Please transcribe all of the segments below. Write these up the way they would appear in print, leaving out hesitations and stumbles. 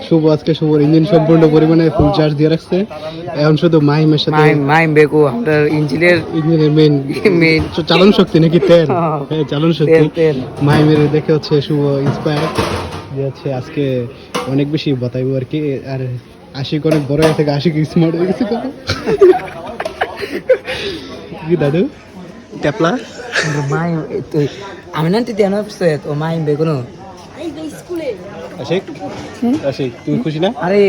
শুভ আজকে শুভর ইঞ্জিন সম্পূর্ণ পরিমাণে ফুল চার্জ দিয়ে রাখছে। এখন শুধু মাহিমের সাথে মাইম বেকু আমাদের ইঞ্জিনের মেইন মেইন চালন শক্তি নাকি তেল, হ্যাঁ, হ্যাঁ চালন শক্তি। তেল। মাহিমের দেখে হচ্ছে শুভ ইন্সপায়ার যে হচ্ছে আজকে অনেক বেশি বাতাইবো আর কি। আর আশিক অনেক বড় হয়ে থেকে আশিক স্মার্ট হয়ে গেছে কি দাদু ট্যাপলা মাইম আমি nanti dia upset o main be kuno Ashik Ashik তুমি খুশি না? আরে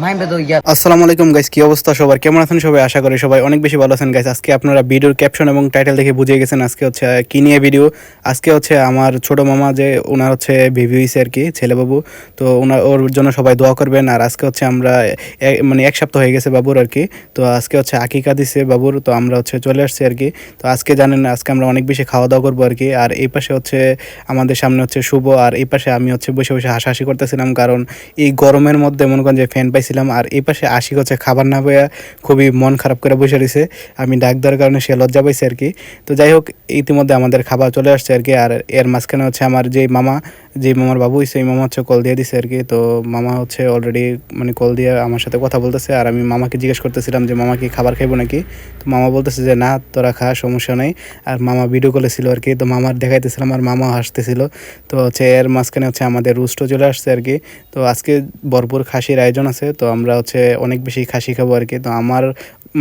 main be do ya আসসালামু আলাইকুম গাইস, কি অবস্থা সবার, কেমন আছেন সবাই? আশা করি সবাই অনেক বেশি ভালো আছেন গাইস। আজকে আপনারা ভিডিওর ক্যাপশন এবং টাইটেল দেখে বুঝে গেছেন আজকে হচ্ছে কি নিয়ে ভিডিও। আজকে হচ্ছে আমার ছোট মামা যে ওনার হচ্ছে বেবি হয়েছে আর কি, ছেলেবাবু। তো ওর জন্য সবাই দোয়া করবেন। আর আজকে হচ্ছে আমরা মানে এক সপ্তাহ হয়ে গেছে বাবুর আর কি। তো আজকে হচ্ছে আকিকা দিছে বাবুর, তো আমরা হচ্ছে চলে আসছি আর কি। তো আজকে জানেন আজকে আমরা অনেক বেশি খাওয়া দাওয়া করবো আর কি। আর এই পাশে হচ্ছে আমাদের সামনে হচ্ছে শুভ, আর এই পাশে আমি হচ্ছে বসে বসে হাসাহাসি করতেছিলাম, কারণ এই গরমের মধ্যে মনে করেন যে ফ্যান পাইছিলাম। আর এই পাশে আশিক হচ্ছে খাবার না পেয়ে খুবই মন খারাপ করে বসে রয়েছে। আমি ডাক দেওয়ার কারণে সে লজ্জা পাইছে আর কি। তো যাই হোক, ইতিমধ্যে আমাদের খাবার চলে আসছে আর কি। আর এর মাঝখানে হচ্ছে আমার যে মামার বাবু হয়েছে, এই মামা হচ্ছে কল দিয়ে দিছে আর কি। তো মামা হচ্ছে অলরেডি মানে কল দিয়ে আমার সাথে কথা বলতেছে। আর আমি মামাকে জিজ্ঞেস করতেছিলাম যে মামা কি খাবার খাইবো নাকি। তো মামা বলতেছে যে না, তোরা খা, সমস্যা নেই। আর মামা ভিডিও কলে ছিল আর কি, তো মামার দেখাইতেছিলাম আর মামা হাসতেছিল। তো হচ্ছে এর মাঝখানে হচ্ছে আমাদের রুস্টও চলে আসছে আর কি। তো আজকে ভরপুর খাসির আয়োজন আছে, তো আমরা হচ্ছে অনেক বেশি খাসি খাবো আর কি। তো আমার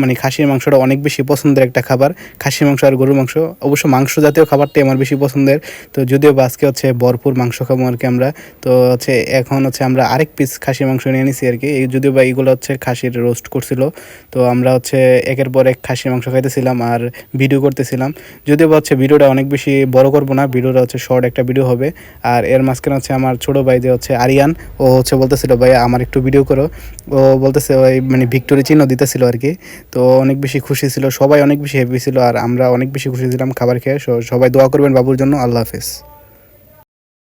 মানে খাসির মাংসটা অনেক বেশি পছন্দের একটা খাবার, খাসির মাংস আর গরুর মাংস। অবশ্য মাংস জাতীয় খাবারটাই আমার বেশি পছন্দের। তো যদিও বা আজকে হচ্ছে ভরপুর মাংস খাবো আর কি আমরা। তো হচ্ছে এখন হচ্ছে আমরা আরেক পিস খাসির মাংস নিয়ে নিছি আর কি। এই যদিও বা এইগুলো হচ্ছে খাসির রোস্ট করছিল। তো আমরা হচ্ছে একের পর এক খাসির মাংস খাইতেছিলাম আর ভিডিও করতেছিলাম। যদিও বা হচ্ছে ভিডিওটা অনেক বেশি বড় করবো না, ভিডিওটা হচ্ছে শর্ট একটা ভিডিও হবে। আর এর মাঝখানে হচ্ছে আমার ছোট ভাই যে হচ্ছে আরিয়ান, ও হচ্ছে বলতেছিল ভাই আমার একটু ভিডিও করো। ও বলতেছে ওই মানে ভিক্টোরি চিহ্ন দিতেছিল আর কি। তো অনেক বেশি খুশি ছিল, সবাই অনেক বেশি হ্যাপি ছিল, আর আমরা অনেক বেশি খুশি ছিলাম খাবার খেয়ে। সবাই দোয়া করবেন বাবুর জন্য। আল্লাহ হাফেজ।